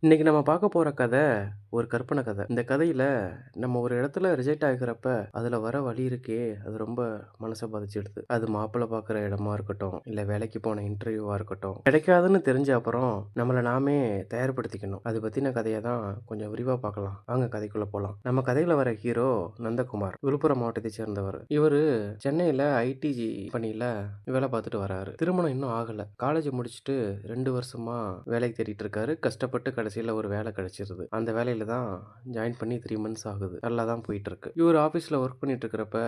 இன்னைக்கு நம்ம பார்க்க போற கதை ஒரு கற்பனை கதை. இந்த கதையில நம்ம ஒரு இடத்துல ரிஜெக்ட் ஆகிறப்ப, அதுல வர வலி இருக்கே, அது ரொம்ப மனச பாதிச்சிடுது. அது மாப்பிள்ளை பார்க்குற இடமா இருக்கட்டும், இல்ல வேலைக்கு போன இன்டர்வியூவா இருக்கட்டும். கிடைக்காதுன்னு தெரிஞ்ச அப்புறம் நம்மள நாமே தயார்படுத்திக்கணும். அது பத்தின கதைய தான் கொஞ்சம் விரிவா பார்க்கலாம். வாங்க கதைக்குள்ள போலாம். நம்ம கதையில வர ஹீரோ நந்தகுமார். விழுப்புரம் மாவட்டத்தைச் சேர்ந்தவர். இவரு சென்னையில ஐடி கம்பெனில வேலை பார்த்துட்டு வராரு. திருமணம் இன்னும் ஆகல. காலேஜ் முடிச்சுட்டு 2 வருஷமா வேலைக்கு தேடிட்டு இருக்காரு. கஷ்டப்பட்டு கடைசியில ஒரு வேலை கிடைச்சிருது. அந்த வேலையில தான் ஜாயின் பண்ணி 3 மந்த்ஸ் ஆகுது. நல்லா தான் போயிட்டு இருக்கு. இவர் ஆபீஸ்ல ஒர்க் பண்ணிட்டு இருக்கிறப்ப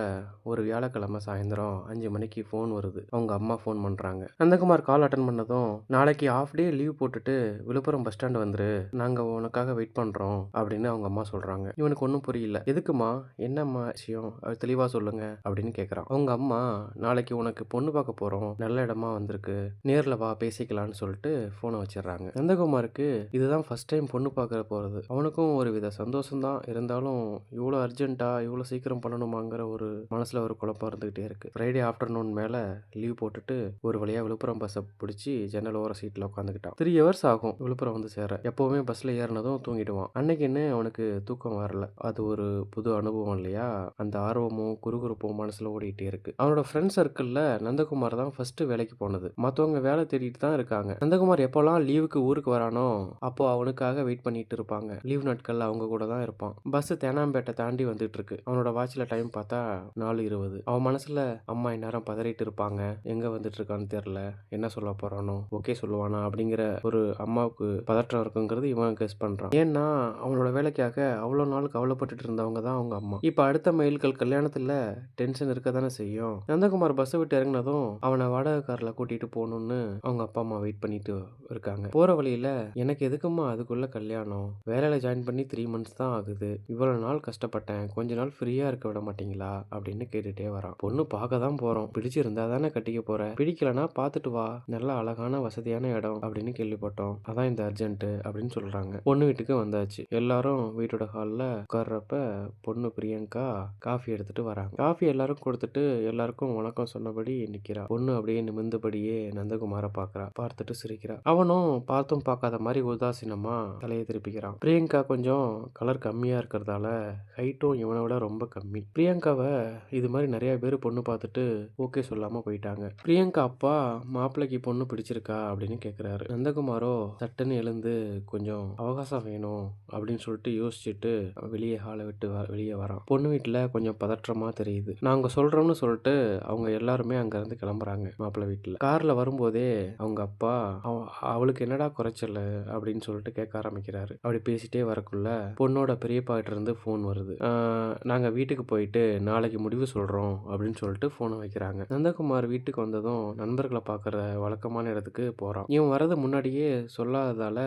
ஒரு வியாழக்கிழமை சாயந்தரம் 5 மணிக்கு ஃபோன் வருது. அவங்க அம்மா ஃபோன் பண்றாங்க. நந்தகுமார் கால் அட்டன் பண்ணதும், நாளைக்கு ஹாஃப் டே லீவ் போட்டுட்டு விழுப்புரம் பஸ் ஸ்டாண்ட் வந்துரு. நாங்க உனக்காக வெயிட் பண்றோம் அப்படின்னு அவங்க அம்மா சொல்றாங்க. இவனுக்கு ஒன்றும் புரியல. எதுக்குமா? என்னம்மா விஷயம்? அது தெளிவா சொல்லுங்க அப்படின்னு கேட்கறான். அவங்க அம்மா, நாளைக்கு உனக்கு பொண்ணு பார்க்க போறோம். நல்ல இடமா வந்திருக்கு. நேர்ல வா பேசிக்கலாம்னு சொல்லிட்டு ஃபோனை வச்சிடுறாங்க. நந்தகுமாருக்கு இதுதான் ஃபர்ஸ்ட் டைம் பொண்ணு பார்க்க போறது. அவனுக்கும் ஒரு வித சந்தோஷம் தான். இருந்தாலும் இவ்வளோ அர்ஜென்ட்டா இவ்வளோ சீக்கிரம் பண்ணணுமாங்கிற ஒரு மனசுல ஒரு குழப்பம் இருந்துகிட்டே இருக்கு. ஃப்ரைடே ஆஃப்டர்நூன் மேல லீவ் போட்டுட்டு ஒரு வழியா விழுப்புரம் பஸ்ஸை பிடிச்சி ஜன்னல் ஓர சீட்ல உட்காந்துக்கிட்டான். 3 ஹவர்ஸ் ஆகும் விழுப்புரம் வந்து சேர. எப்பவுமே பஸ்ல ஏறினதும் தூங்கிடுவான். அன்னைக்குன்னு அவனுக்கு தூக்கம் வரல. அது ஒரு புது அனுபவம் இல்லையா? அந்த ஆர்வமும் குறுகுறுப்பும் மனசுல ஓடிட்டே இருக்கு. அவனோட ஃப்ரெண்ட் சர்க்கிள்ல நந்தகுமார் தான் ஃபர்ஸ்ட் வேலைக்கு போனது. மத்தவங்க வேலை தேடிட்டு தான் இருக்காங்க. நந்தகுமார் எப்போல்லாம் லீவுக்கு ஊருக்கு வரானோ அப்போ அவனுக்காக வெயிட் பண்ணிட்டு இருப்பாங்க. லீவ் நாட்கள்ல அவங்க கூட தான் இருப்பான். பஸ் தேனாம்பேட்டை தாண்டி வந்துட்டு இருக்கு. அவனோட வாட்ச்ல டைம் பார்த்தா 4:20. அவன் மனசுல அம்மா இந்நேரம் பதறிட்டு இருப்பாங்க. எங்க வந்துட்டு இருக்கான்னு தெரியல. என்ன சொல்ல போறானோ? ஓகே சொல்லுவானா? அப்படிங்கிற ஒரு அம்மாவுக்கு பதற்றம் இருக்குங்கிறது இவன் கெஸ் பண்றான். ஏன்னா அவனோட வேலைக்காக அவ்வளோ நாள் கவலைப்பட்டுட்டு இருந்தவங்க தான் அவங்க அம்மா. இப்ப அடுத்த மைல்கள் கல்யாணத்துல டென்ஷன் இருக்க தானே செய்யும். நந்தகுமார் பஸ் விட்டு இறங்கினதும் அவனை வாடகை கார்ல கூட்டிட்டு போகணும்னு அவங்க அப்பா அம்மா வெயிட் பண்ணிட்டு இருக்காங்க. போற வழியில, எனக்கு எதுக்கும்மா அதுக்குள்ள கல்யாணம்? வேலையில ஜாயின் பண்ணி 3 மந்த்ஸ் தான் ஆகுது. இவ்வளவு நாள் கஷ்டப்பட்டேன். கொஞ்ச நாள் ஃப்ரீயா இருக்க விட மாட்டீங்களா அப்படின்னு கேட்டுட்டே வரான். பொண்ணு பார்க்க தான் போறோம். பிடிச்சிருந்தா தானே கட்டிக்க போற. பிடிக்கலனா பார்த்துட்டு வா. நல்ல அழகான வசதியான இடம் அப்படின்னு கேள்விப்பட்டோம். அதான் இந்த அர்ஜென்ட் அப்படின்னு சொல்றாங்க. பொண்ணு வீட்டுக்கு வந்தாச்சு. எல்லாரும் வீட்டோட ஹால்ல உட்கார்றப்ப பொண்ணு பிரியங்கா காஃபி எடுத்துட்டு வராங்க. காஃபி எல்லாரும் கொடுத்துட்டு எல்லாருக்கும் வணக்கம் சொன்னபடி நிக்கிறா. பொண்ணு அப்படியே நிமிர்ந்தபடியே நந்தகுமார பாக்குறா. பார்த்துட்டு சிரிக்கிறா. அவனும் பார்த்தும் பார்க்காத மாதிரி உதாசீனமா தலையை திருப்பிக்கிறான். பிரியங்கா கொஞ்சம் கலர் கம்மியா இருக்கிறதால ஹைட்டும் இவனை விட ரொம்ப கம்மி. பிரியங்காவை இது மாதிரி நிறைய பேர் பொண்ணு பார்த்துட்டு ஓகே சொல்லாம போயிட்டாங்க. பிரியங்கா அப்பா மாப்பிள்ளைக்கு பொண்ணு பிடிச்சிருக்கா அப்படின்னு கேக்குறாரு. நந்தகுமாரோ சட்டுன்னு எழுந்து கொஞ்சம் அவகாசம் வேணும் அப்படின்னு சொல்லிட்டு யோசிச்சுட்டு வெளியே ஹாலை விட்டு வெளியே வரான். பொண்ணு வீட்டுல கொஞ்சம் பதற்றமா தெரியுது. நாங்க சொல்றோம்னு சொல்லிட்டு அவங்க எல்லாருமே அங்க இருந்து கிளம்புறாங்க. மாப்பிள்ளை வீட்டுல கார்ல வரும்போதே அவங்க அப்பா அவளுக்கு என்னடா குறைச்சல் அப்படின்னு சொல்லிட்டு கேட்க ஆரம்பிக்கிறாரு. அப்படி பேசிட்டே வரக்குள்ள பொண்ணோட பெரியப்பா கிட்ட இருந்து ஃபோன் வருது. நாங்க வீட்டுக்கு போயிட்டு நாளைக்கு முடிவு சொல்றோம் அப்படின்னு சொல்லிட்டு போனை வைக்கிறாங்க. நந்தகுமார் வீட்டுக்கு வந்ததும் நண்பர்களை பார்க்குற வழக்கமான இடத்துக்கு போறான். இவன் வரது முன்னாடியே சொல்லாததால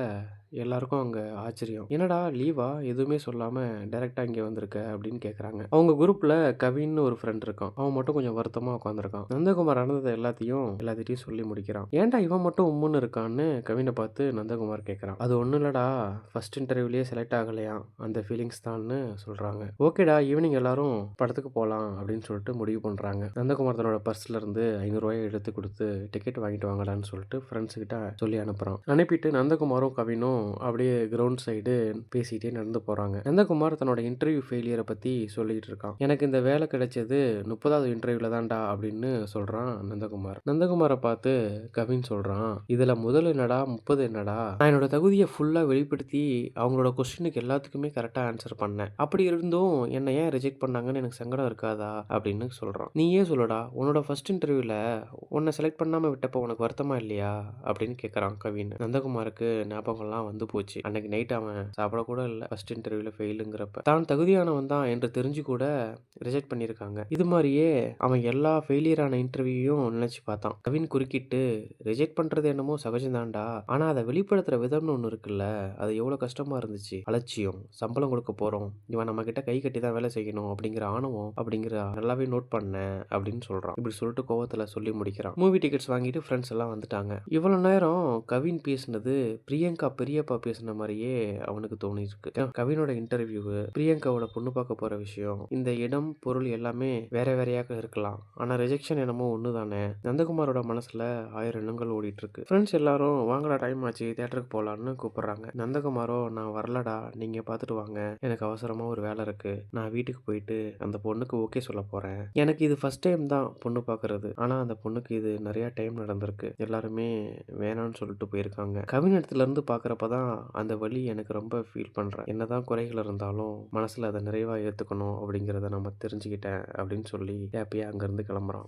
எல்லாருக்கும் அங்க ஆச்சரியம். என்னடா லீவா? எதுவுமே சொல்லாம டைரக்டா இங்க வந்திருக்க அப்படின்னு கேக்குறாங்க. அவங்க குரூப்ல கவின்னு ஒரு ஃப்ரெண்ட் இருக்கான். அவன் மட்டும் கொஞ்சம் வருத்தமா உட்காந்துருக்கான். நந்தகுமார் நடந்ததை எல்லாத்திட்டையும் சொல்லி முடிக்கிறான். ஏன்டா இவன் மட்டும் உம்முன்னு இருக்கான்னு கவினை பார்த்து நந்தகுமார் கேட்கறான். அது ஒண்ணும் இல்லடா, ஃபர்ஸ்ட் இன்டர்வியூலயே செலக்ட் ஆகலையாம். அந்த ஃபீலிங்ஸ் தான்னு சொல்றாங்க. ஓகேடா, ஈவினிங் எல்லாரும் படத்துக்கு போலாம் அப்படின்னு சொல்லிட்டு முடிவு பண்றாங்க. நந்தகுமார் தன்னோட பர்ஸ்ல இருந்து 500 ரூபாயை எடுத்து கொடுத்து டிக்கெட் வாங்கிட்டு வாங்கடான்னு சொல்லிட்டு ஃப்ரெண்ட்ஸ் கிட்ட சொல்லி அனுப்புறான். அனுப்பிட்டு நந்தகுமாரும் கவினும் அப்படியே கிரவுண்ட் சைடு பேசிட்டே நடந்து போறாங்க. நந்தகுமார் தன்னோட இன்டர்வியூ ஃபெயிலியரை பத்தி சொல்லிட்டு இருக்கான். எனக்கு இந்த வேலை கிடைச்சது 30வது இன்டர்வியூல தான்டா அப்படின்னு சொல்றான் நந்தகுமார். நந்தகுமாரை பார்த்து கவின் சொல்றான், இதுல முதல் என்னடா 30 என்னடா? நான் என்னோட தகுதியை ஃபுல்லா வெளிப்படுத்தி அவங்களோட கொஸ்டினுக்கு எல்லாத்துக்குமே கரெக்டா ஆன்சர் பண்ணேன். அப்படி இருந்தும் என்ன ஏன் ரிஜெக்ட் பண்ணாங்கன்னு எனக்கு சங்கடம் இருக்காதா அப்படின்னு சொல்றான். நீயே சொல்லடா, உன்னோட ஃபர்ஸ்ட் இன்டர்வியூல உன்னை செலக்ட் பண்ணாம விட்டப்ப உனக்கு வருத்தமா இல்லையா அப்படின்னு கேட்கறான் கவின். நந்தகுமாருக்கு ஞாபகம்லாம் வந்து போச்சு. அன்னைக்கு நைட் அவன் சாப்பிட கூட இல்லை. ஃபர்ஸ்ட் இன்டர்வியூல ஃபெயிலுங்கிறப்ப தான் தகுதியானவன் தான் என்று தெரிஞ்சு கூட ரிஜெக்ட் பண்ணியிருக்காங்க. இது மாதிரியே அவன் எல்லா ஃபெயிலியரான இன்டர்வியூயும் நினைச்சு பார்த்தான். கவின் குறுக்கிட்டு, ரிஜெக்ட் பண்றது என்னமோ சகஜம்தான்டா, ஆனா அதை வெளிப்படுத்துற விதம்னு ஒண்ணு இருக்குல்ல, அது எவ்வளவு கஷ்டமா இருந்துச்சு. அலட்சியம், சம்பளம் கொடுக்க போறோம், இவன் நம்ம கிட்ட கை கட்டி தான் வேலை செய்யணும் அப்படிங்கிற ஆணவம் அப்படிங்கிற நல்லாவே நோட் பண்ணேன் அப்படின்னு சொல்றான். இப்படி சொல்லிட்டு கோவத்துல சொல்லி முடிக்கிறான். மூவி டிக்கெட்ஸ் வாங்கிட்டு ஃப்ரெண்ட்ஸ் எல்லாம் வந்துட்டாங்க. இவ்வளவு நேரம் கவின் பேசினது பிரியங்கா பெரிய பெரியப்பா பேசின மாரியே அவனுக்கு தோணியிருக்கு. கவினோட இன்டர்வியூவு, பிரியங்காவோட பொண்ணு பார்க்க போற விஷயம், இந்த இடம், பொருள் எல்லாமே வேற வேறயாக இருக்கலாம். ஆனா ரிஜெக்ஷன் என்னமோ ஒண்ணு தானே. நந்தகுமாரோட மனசுல 1000 எண்ணங்கள் ஓடிட்டு இருக்கு. ஃப்ரெண்ட்ஸ் எல்லாரும் வாங்கடா டைம் ஆச்சு தியேட்டருக்கு போலான்னு கூப்பிடுறாங்க. நந்தகுமாரோ நான் வரலடா, நீங்க பார்த்துட்டு வாங்க. எனக்கு அவசரமா ஒரு வேலை இருக்கு. நான் வீட்டுக்கு போயிட்டு அந்த பொண்ணுக்கு ஓகே சொல்ல போறேன். எனக்கு இது ஃபர்ஸ்ட் டைம் தான் பொண்ணு பார்க்கறது. ஆனா அந்த பொண்ணுக்கு இது நிறைய டைம் நடந்திருக்கு. எல்லாருமே வேணான்னு சொல்லிட்டு போயிருக்காங்க. கவின் இடத்துல இருந்து பார்க்கறப்ப தான் அந்த வலி எனக்கு ரொம்ப ஃபீல் பண்றேன். என்னதான் குறைகள் இருந்தாலும் மனசுல அதை நிறைவா ஏத்துக்கணும் அப்படிங்கிறத நம்ம தெரிஞ்சுக்கிட்டேன் அப்படின்னு சொல்லி ஹாப்பியா அங்கிருந்து கிளம்புறான்.